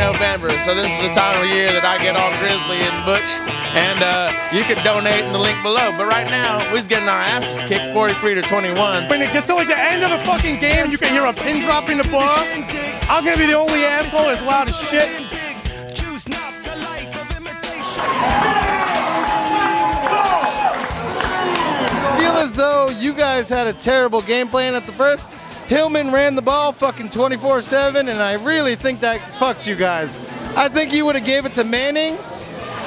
November, so this is the time of year that I get all grizzly and butch, and you can donate in the link below. But right now, we're getting our asses kicked 43-21. When it gets to like the end of the fucking game, you can hear a pin drop in the bar. I'm gonna be the only asshole that's loud as shit. Feel as though you guys had a terrible game plan at the first. Hillman ran the ball fucking 24/7, and I really think that fucked you guys. I think you would have gave it to Manning,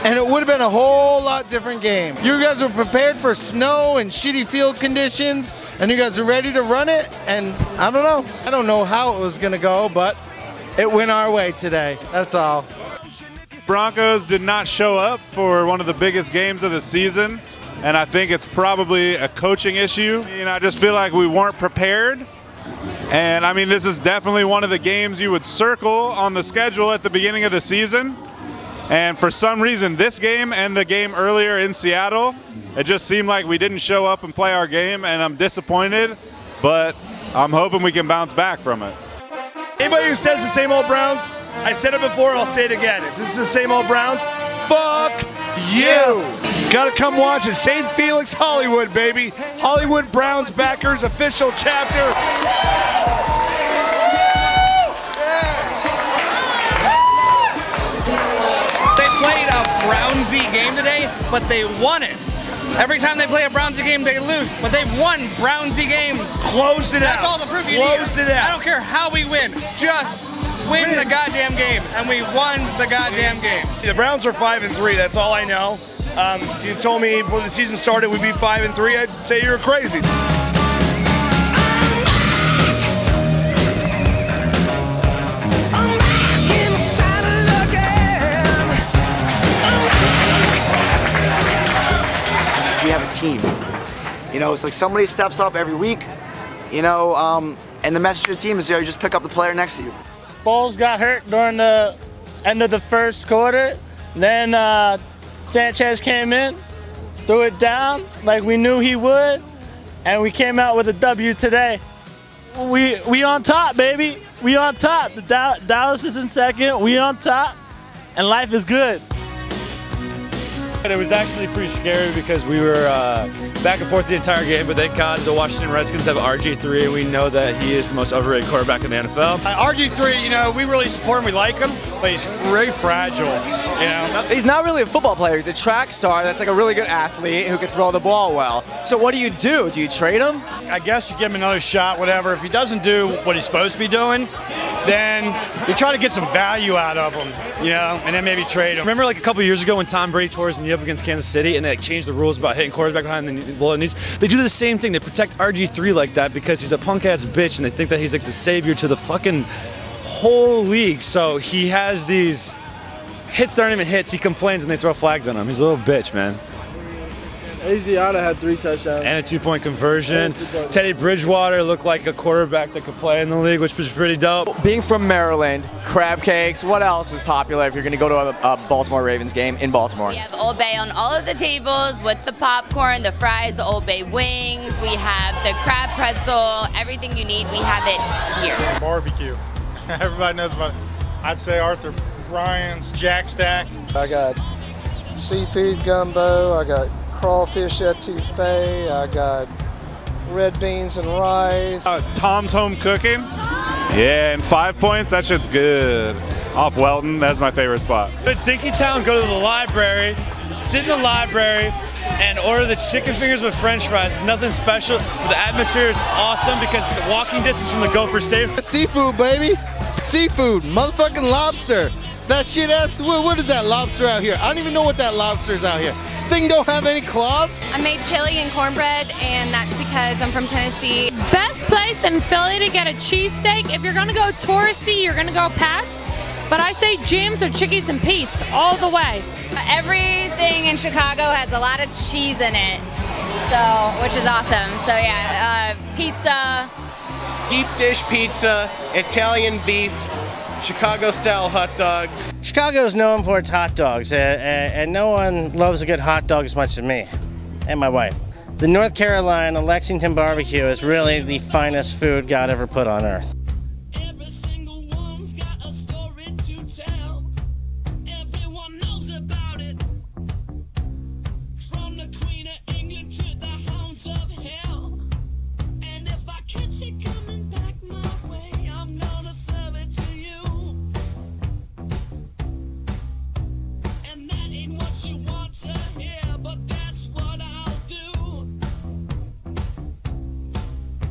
and it would have been a whole lot different game. You guys were prepared for snow and shitty field conditions, and you guys were ready to run it, and I don't know. I don't know how it was gonna go, but it went our way today. That's all. Broncos did not show up for one of the biggest games of the season, and I think it's probably a coaching issue. I just feel like we weren't prepared. And I mean, this is definitely one of the games you would circle on the schedule at the beginning of the season. And for some reason, this game and the game earlier in Seattle, it just seemed like we didn't show up and play our game, and I'm disappointed, but I'm hoping we can bounce back from it. Anybody who says the same old Browns, I said it before, I'll say it again. If this is the same old Browns, fuck you. Gotta come watch it. St. Felix, Hollywood, baby. Hollywood Browns backers official chapter. They played a Brownsy game today, but they won it. Every time they play a Brownsy game, they lose, but they've won Brownsy games. Closed it out. That's all the proof you Closed need. it out. I don't care how we win. Just win the goddamn game, and we won the goddamn game. The Browns are 5-3. That's all I know. If you told me before the season started we'd be 5-3, I'd say you're crazy. We have a team. It's like somebody steps up every week, and the message to the team is, you just pick up the player next to you. Foles got hurt during the end of the first quarter. Then Sanchez came in, threw it down like we knew he would, and we came out with a W today. We on top, baby. We on top. Dallas is in second. We on top, and life is good. It was actually pretty scary because we were back and forth the entire game, but thank God the Washington Redskins have RG3, and we know that he is the most overrated quarterback in the NFL. RG3, we really support him, we like him, but he's very fragile. He's not really a football player. He's a track star that's like a really good athlete who can throw the ball well. So what do? Do you trade him? I guess you give him another shot, whatever. If he doesn't do what he's supposed to be doing, then you try to get some value out of him, and then maybe trade him. Remember like a couple years ago when Tom Brady tore his knee up against Kansas City and they changed the rules about hitting quarterback behind the below knees? They do the same thing. They protect RG3 like that because he's a punk-ass bitch and they think that he's like the savior to the fucking whole league. So he has these hits that aren't even hits. He complains and they throw flags on him. He's a little bitch, man. Asiata had 3 touchdowns. And a 2-point conversion. Teddy Bridgewater looked like a quarterback that could play in the league, which was pretty dope. Being from Maryland, crab cakes, what else is popular if you're going to go to a Baltimore Ravens game in Baltimore? We have Old Bay on all of the tables with the popcorn, the fries, the Old Bay wings. We have the crab pretzel, everything you need, we have it here. Barbecue. Everybody knows about it. I'd say Arthur Bryant's, Jack Stack. I got seafood gumbo, I got crawfish etouffee, I got red beans and rice. Tom's Home Cooking. Yeah, and 5 points, that shit's good. Off Welton, that's my favorite spot. At Dinkytown, go to the library, sit in the library, and order the chicken fingers with french fries. It's nothing special, but the atmosphere is awesome because it's a walking distance from the Gopher Stadium. Seafood, baby. Seafood. Motherfucking lobster. That shit ass, what is that lobster out here? I don't even know what that lobster is out here. Thing don't have any claws. I made chili and cornbread, and that's because I'm from Tennessee. Best place in Philly to get a cheesesteak. If you're gonna go touristy, you're gonna go Pat's. But I say Jim's or Chickies and Pete's all the way. Everything in Chicago has a lot of cheese in it, which is awesome. So yeah, pizza. Deep dish pizza, Italian beef, Chicago-style hot dogs. Chicago's known for its hot dogs, and no one loves a good hot dog as much as me and my wife. The North Carolina Lexington barbecue is really the finest food God ever put on earth. Every single one's got a story to tell. about it.